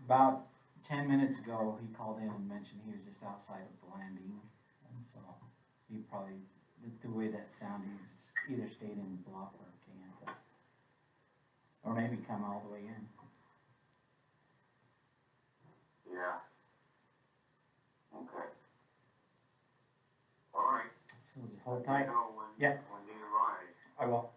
About 10 minutes ago, he called in and mentioned he was just outside of the landing, and so he probably, the way that sounded, he's either stayed in Bluff or Kayenta, or maybe come all the way in. Yeah. Okay. All right. So just hold tight. Let me know when, Yep. when you arrive. I will.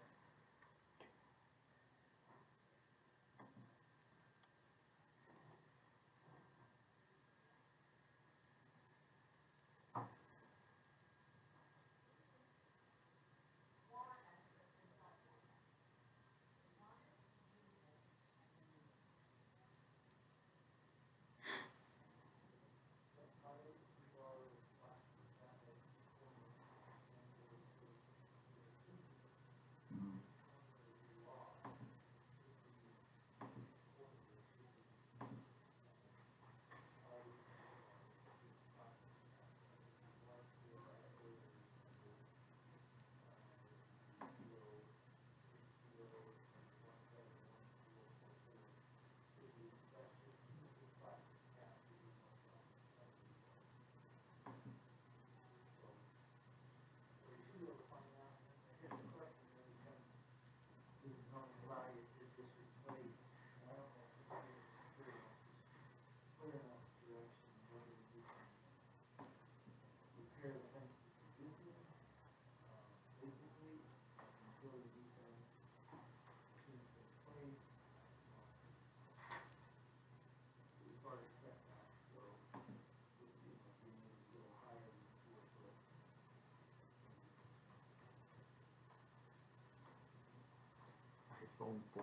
Phone 4.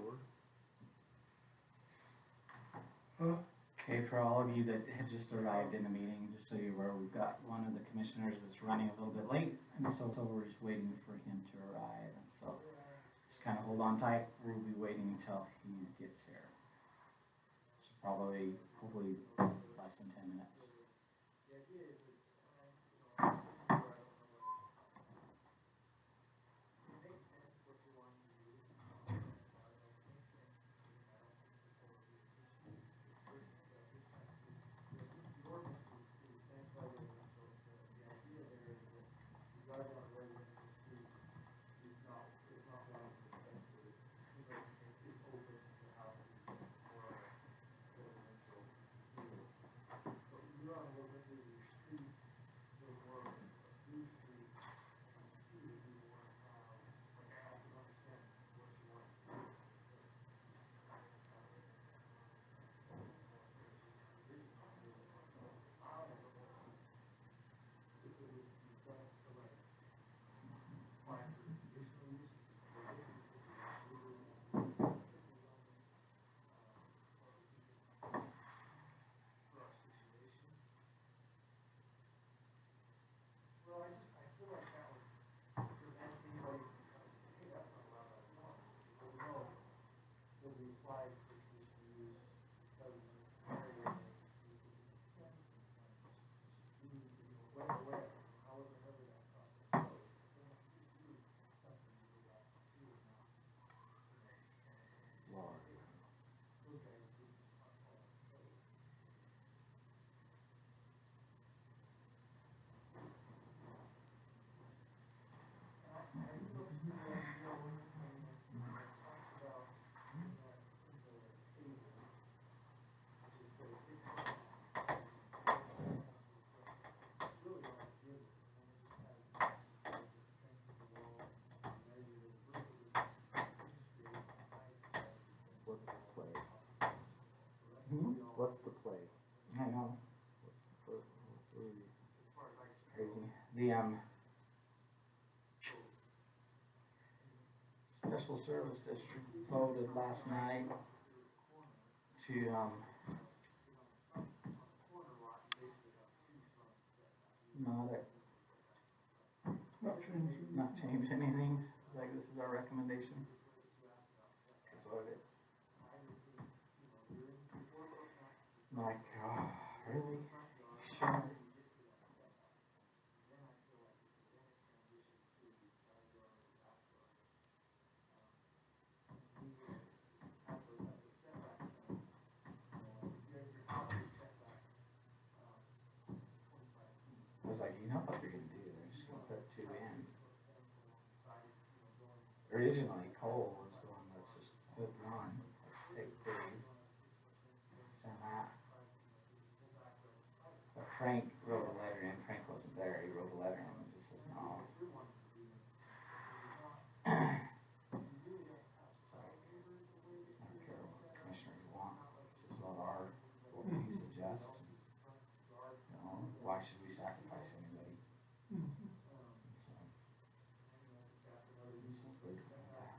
Okay, for all of you that had just arrived in the meeting, just so you're aware, we've got one of the commissioners that's running a little bit late, and so we're just waiting for him to arrive, and so just kind of hold on tight. We'll be waiting until he gets here. So probably, hopefully, less than 10 minutes. What's the play? Hmm? What's the play? I know, What's the crazy. The, Special Service District voted last night to, not change anything, like this is our recommendation. That's what it is. Like, really? Sure. like, you know what they're gonna do, they're just gonna put two in. Originally, Cole was going, let's just put one, let's take three, send that. But Frank wrote a letter in, Frank wasn't there, he wrote a letter in and just says, no. So, I don't care what commissioner you want, this is what we suggest. You know, why should we sacrifice anybody? So, it's so good for that.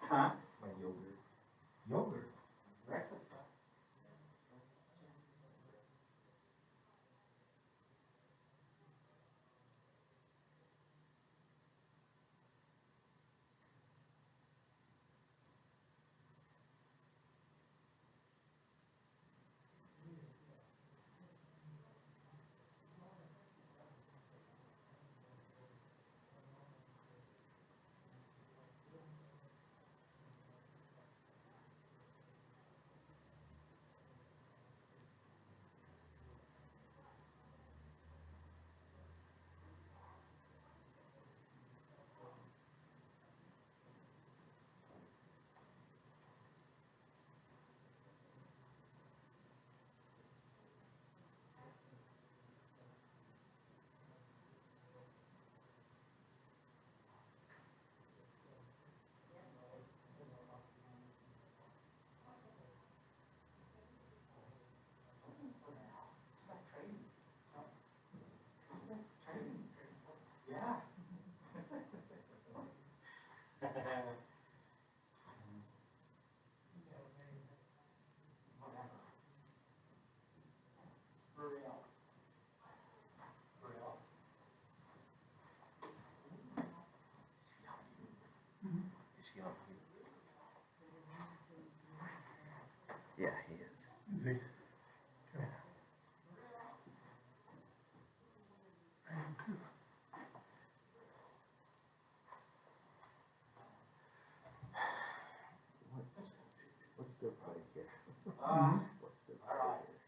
Huh? My yogurt. Yogurt. Breakfast stuff. Yeah. For real. For real. Is he on here? Yeah, he is. Is he? Okay. I am too. What's their play here? Uh, What's their all play right. here?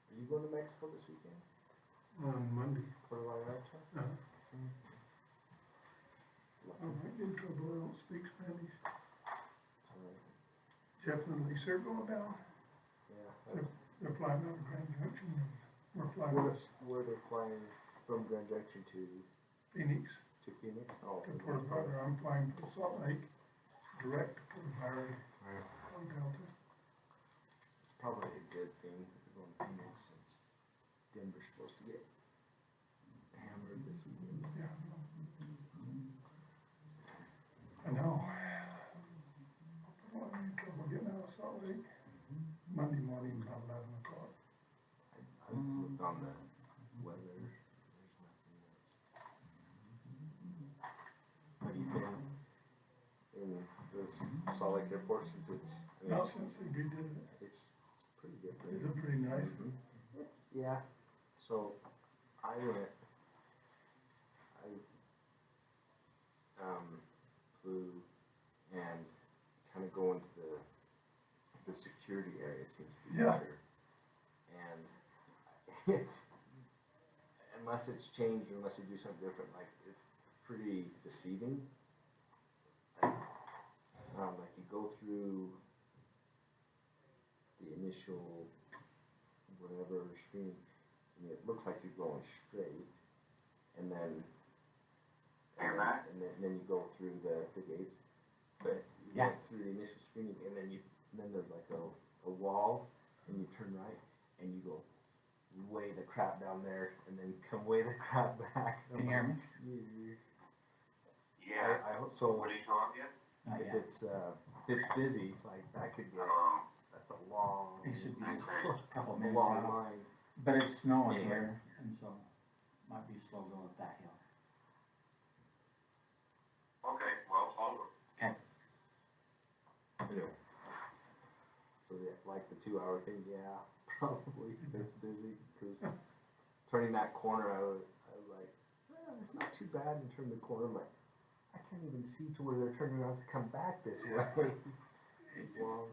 Are you going to Mexico this weekend? On Monday. For the Vallarta? I might get in trouble, I don't speak Spanish. Alright. Definitely circle it down. Yeah. They're flying out of Grand Junction, and we're flying Where they're flying from Grand Junction to Phoenix Phoenix? Oh. to Puerto Vallarta. I'm flying from Salt Lake, direct to Puerto Vallarta Right. on Delta. Probably a good thing if you're going to Phoenix since Denver's supposed to get hammered this weekend. Yeah. I know. I'm in trouble getting out of Salt Lake. probably even about 11 o'clock. I looked on the weather, there's nothing that's. What do you think? In the Salt Lake Airport, since it's, I mean, Not since they redid it. it's pretty good. Is it pretty nice? Yeah, so I went, flew and kind of go into the security area seems to be Yeah. better. And unless it's changed, unless you do something different, like it's pretty deceiving. Like you go through the initial whatever screen, and it looks like you're going straight, and then then you go through the gates. But you Yeah. went through the initial screening, and then there's like a wall, and you turn right, and you go way the crap down there, and then come way the crap back. Can you hear me? Yeah. I hope so. What are you talking yet? Not If yet. it's busy, like that could get, that's a long, It should be just a couple a minutes long out. line. But it's snowing Anyway. here, and so might be slow going up that hill. Okay, well, hold it. Anyway. So yeah, like the 2 hour thing, yeah, probably it's busy, cause turning that corner, I was like, well, it's not too bad in turning the corner, but I can't even see to where they're turning around to come back this way. It's long.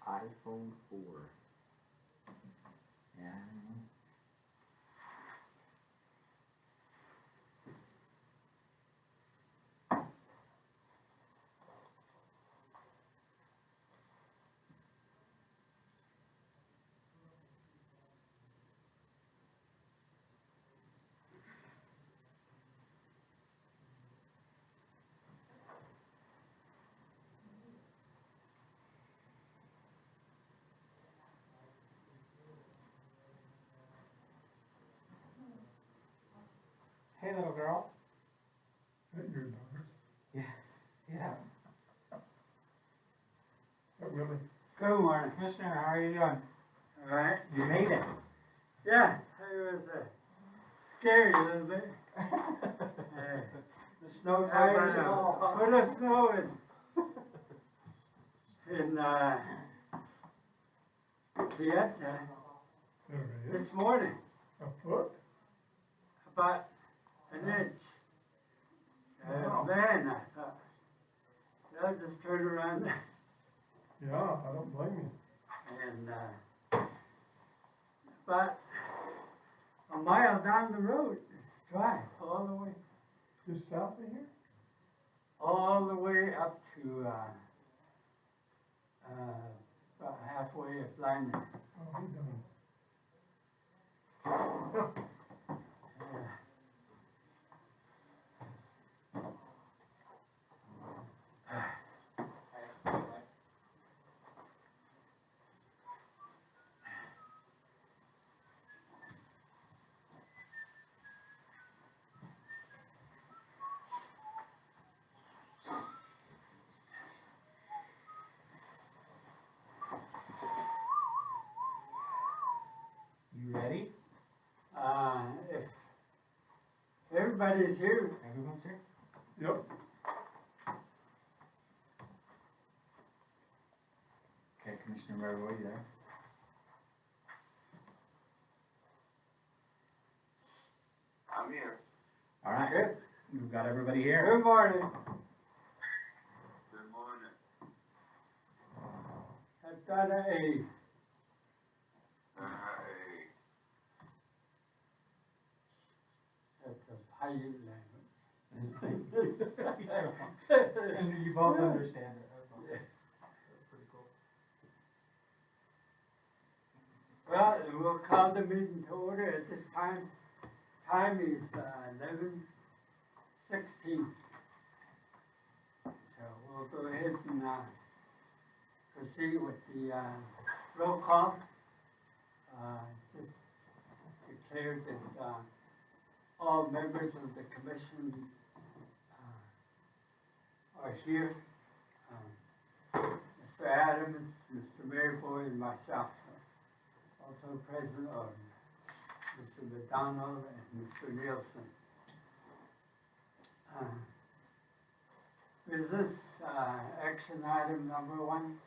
iPhone 4. Yeah. Hey, little girl. Is that your daughter? Yeah. That Willie? Good morning, Commissioner. How are you doing? All right. You made it. Yeah, I was scared a little bit. The snow tires and all. Put a snow in Vienna There it is. this morning, A foot? about an inch. Wow. Man, I thought, I'll just turn around Yeah, I don't blame you. and about a mile down the road, drive all the way. Just south of here? All the way up to about halfway up line. Oh, he done. You ready? If everybody's here, Everyone's here? Yep. Okay, Commissioner Merrill, are you there? I'm here. All right. Good. We've got everybody here. good morning. Good morning. I've got a Hey. That's a Paiute language. And you both understand it. That's all. That's pretty cool. Well, we'll call the meeting to order at this time. Time is 11:16. So we'll go ahead and, proceed with the, roll call. Just declare that, all members of the commission, are here. Mr. Adams, Mr. Maryboy, and myself. Also present are Mr. McDonald and Mr. Nielsen. Business, action item number one.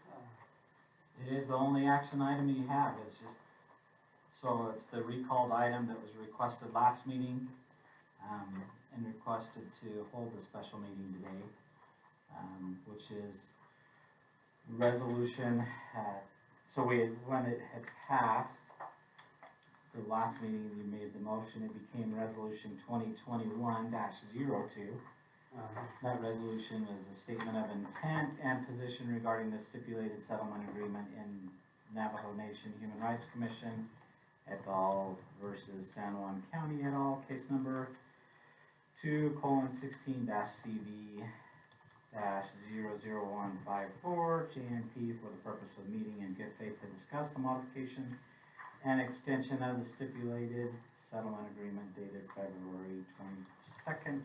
It is the only action item you have, it's just, so it's the recalled item that was requested last meeting, and requested to hold a special meeting today, which is resolution so when it had passed, the last meeting you made the motion, it became resolution 2021-02. That resolution is a statement of intent and position regarding the stipulated settlement agreement in Navajo Nation Human Rights Commission et al. Versus San Juan County et al. Case number 2:16-CV-00154 JNP for the purpose of meeting in good faith to discuss the modification and extension of the stipulated settlement agreement dated February 22nd,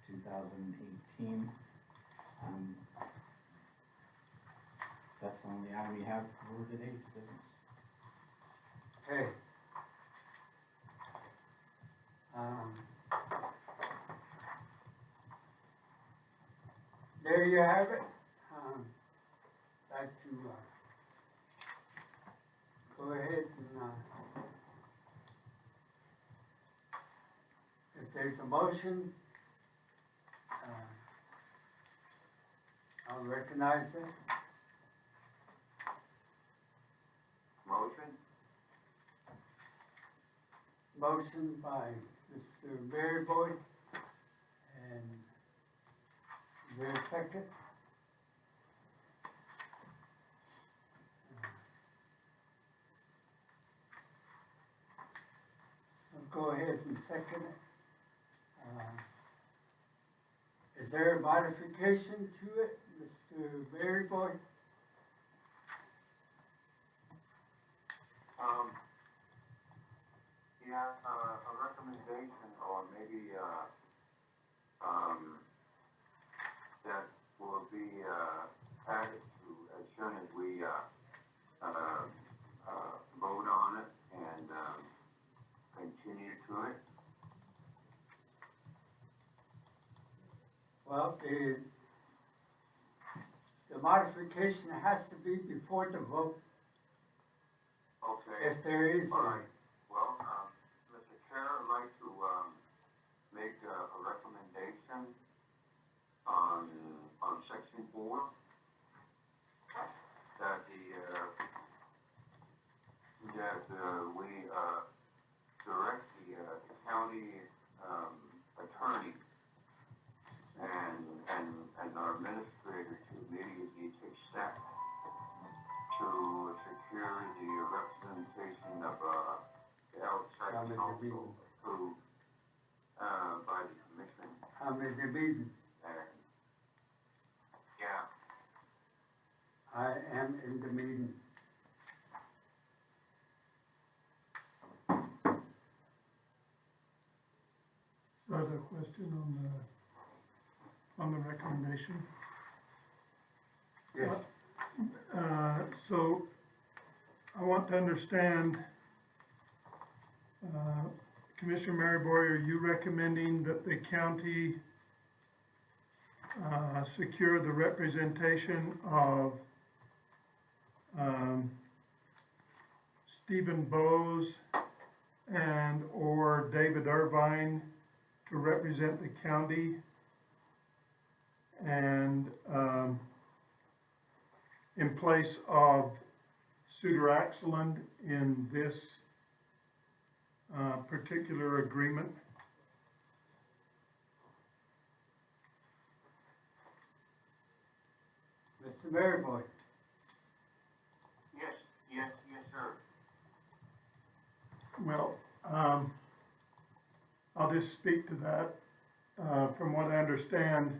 2018. That's the only item you have for today's business. Okay. There you have it. Like to, go ahead and, if there's a motion, I'll recognize it. Motion? Motion by Mr. Maryboy, and is there a second? I'll go ahead and second it. Is there a modification to it, Mr. Maryboy? Yeah, a recommendation, or maybe, that will be, added to as soon as we, vote on it and, continue to it. Well, the modification has to be before the vote, Okay. if there is All one. right. Well, Mr. Chair, I'd like to, make a recommendation on section 4, that we, direct the county, attorney and our administrator to immediately take steps to secure the representation of, the outside How many counsel meetings? to, by the commission, I'm in the meeting. and, yeah, I am in the meeting. Further question on the recommendation? Yes. So I want to understand, Commissioner Maryboy, are you recommending that the county secure the representation of Stephen Bowes and or David Irvine to represent the county, and in place of Suter Axeland in this particular agreement? Mr. Maryboy, yes, sir. Well, I'll just speak to that. From what I understand,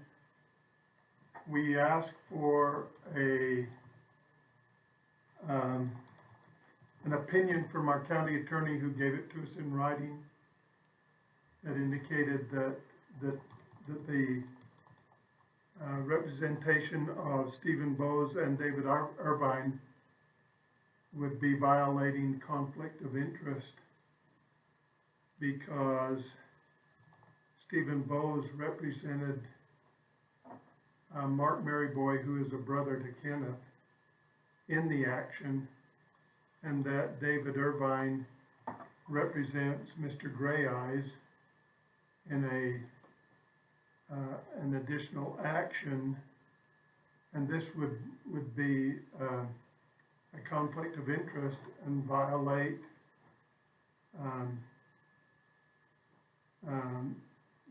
we asked for an opinion from our county attorney who gave it to us in writing that indicated that the representation of Stephen Bowes and David Irvine would be violating conflict of interest because Stephen Bowes represented Mark Maryboy, who is a brother to Kenneth, in the action, and that David Irvine represents Mr. Gray Eyes in an additional action, and this would be a conflict of interest and violate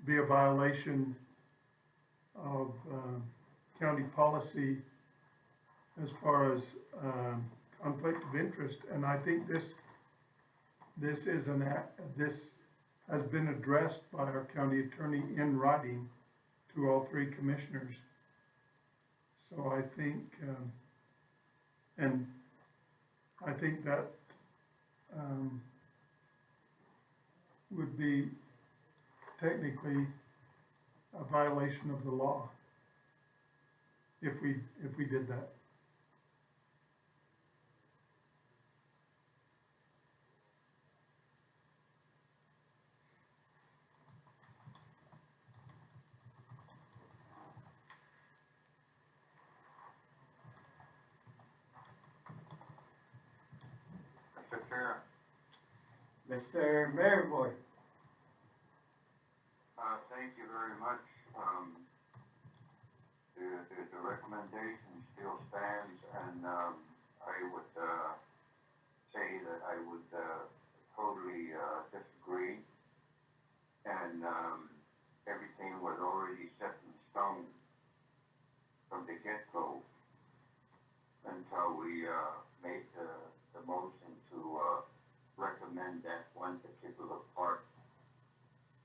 be a violation of county policy as far as conflict of interest. And I think this has been addressed by our county attorney in writing to all three commissioners. So I think, and I think that would be technically a violation of the law if we did that. Mr. Chair, Mr. Maryboy. thank you very much. The recommendation still stands, and I would say that I would totally disagree. And everything was already set in stone from the get-go until we made the motion to recommend that one particular part.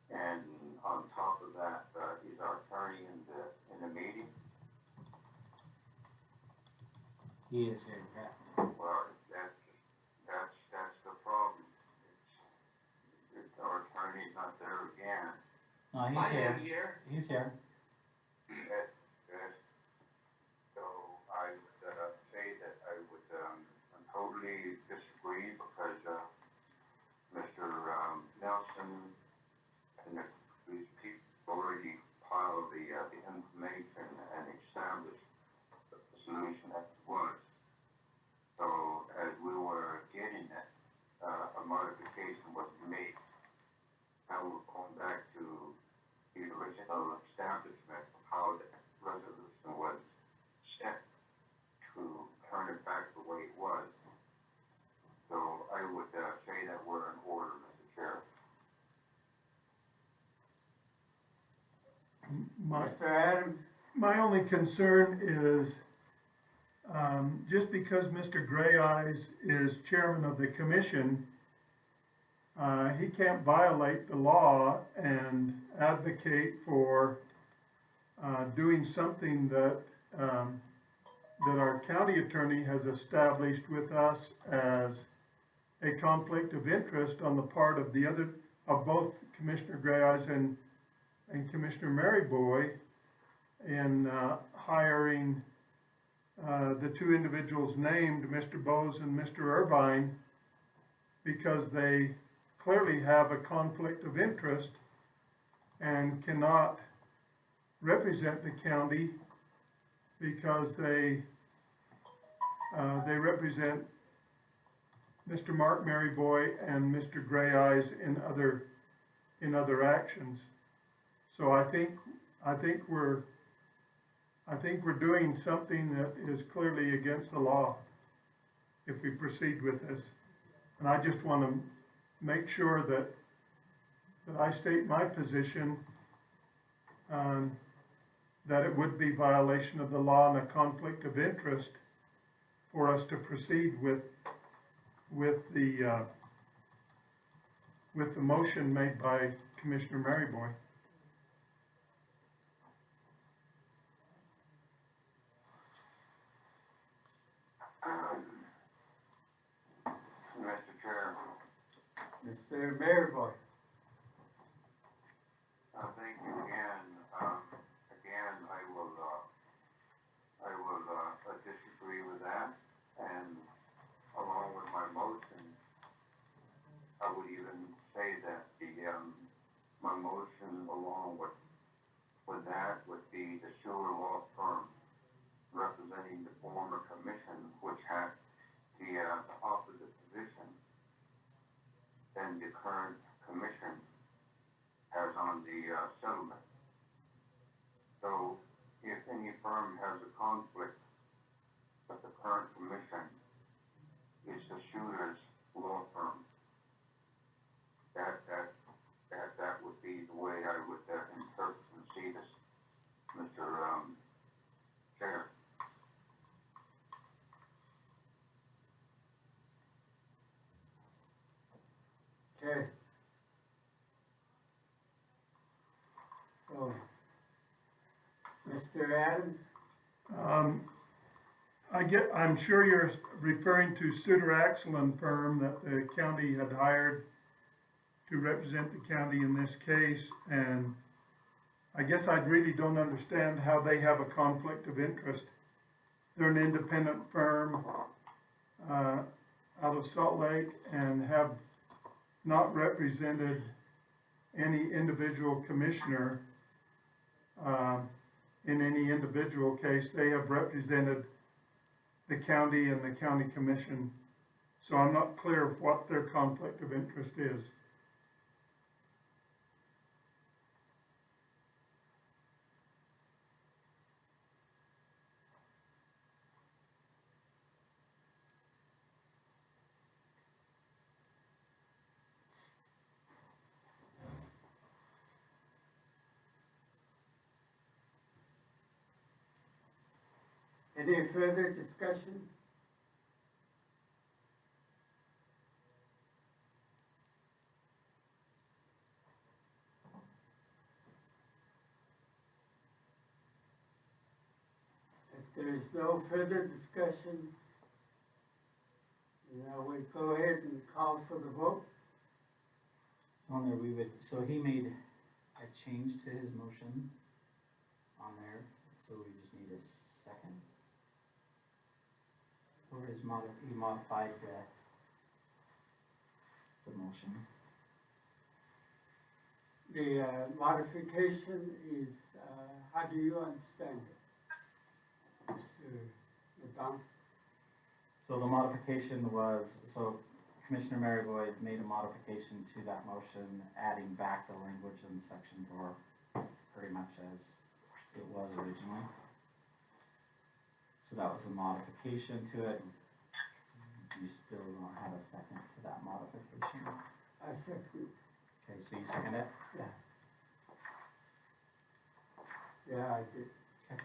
And on top of that, is our attorney in the meeting? He is here, Captain. Well, that's the problem. Our attorney's not there again. No, he's here. He's here. Yes, yes. So I would say that I would totally disagree because Mr. Nelson and these people already piled the information and established the solution that was. So as we were getting it, a modification was made. Now we're going back to the original establishment of how the resolution was set to turn it back the way it was. So I would say that we're in order, Mr. Chair. Mr. Adams. My only concern is just because Mr. Gray Eyes is chairman of the commission, he can't violate the law and advocate for doing something that our county attorney has established with us as a conflict of interest on the part of both Commissioner Gray Eyes and Commissioner Maryboy in hiring the two individuals named, Mr. Bowes and Mr. Irvine, because they clearly have a conflict of interest and cannot represent the county because they represent Mr. Mark Maryboy and Mr. Gray Eyes in other actions. So I think we're doing something that is clearly against the law if we proceed with this. And I just want to make sure that I state my position, that it would be violation of the law and a conflict of interest for us to proceed with the motion made by Commissioner Maryboy. Mr. Maryboy. Thank you again. Again, I will disagree with that, and along with my motion, I would even say that my motion along with that would be the sewer law firm representing the former commission, which had the opposite position than the current commission has on the settlement. So if any firm has a conflict with the current commission, it's the shooter's law firm. That would be the way I would interpret and see this, Mr. Chair. Okay. So, Mr. Adams? I'm sure you're referring to Suter Axelin firm that the county had hired to represent the county in this case, and I guess I really don't understand how they have a conflict of interest. They're an independent firm, out of Salt Lake and have not represented any individual commissioner, in any individual case. They have represented the county and the county commission. So I'm not clear of what their conflict of interest is. Any further discussion? If there is no further discussion, we go ahead and call for the vote. On there, so he made a change to his motion on there, so we just need a second. Or he modified the motion. The modification is, how do you understand it, Mr. McDonald? So the modification was, so Commissioner Maryboy made a modification to that motion, adding back the language in section 4, pretty much as it was originally. So that was the modification to it. You still don't have a second to that modification. I second. Okay, so you second it? Yeah. Yeah, I did. Okay.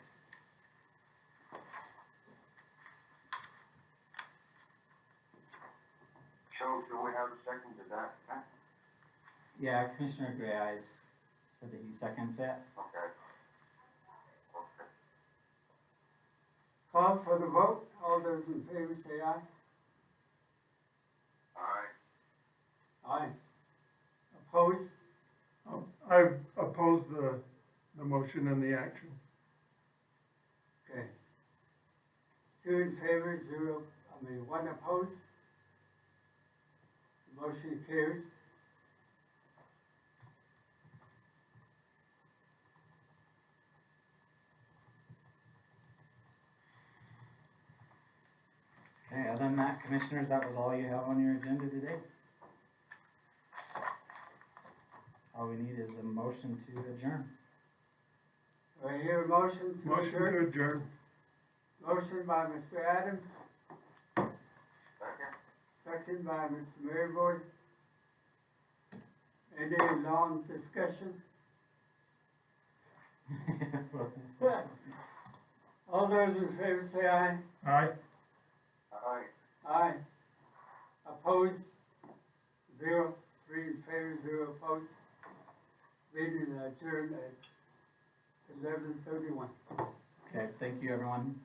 So do we have a second to that? Yeah, Commissioner Gray Eyes said that he seconds it. Okay. Okay. Call for the vote. All those in favor say aye. Aye. Aye. Opposed? I oppose the motion and the action. Okay. 2 in favor, 1 opposed. Motion carries. Okay, other than that, Commissioners, that was all you have on your agenda today? All we need is a motion to adjourn. Do I hear a motion to Motion adjourn? to adjourn. Motion by Mr. Adams, Second? second by Mr. Maryboy. Any long discussion? All those in favor say aye. Aye. Aye. Aye. Opposed? 0. 3 in favor, 0 opposed. Meeting adjourned at 11:31. Okay, thank you, everyone.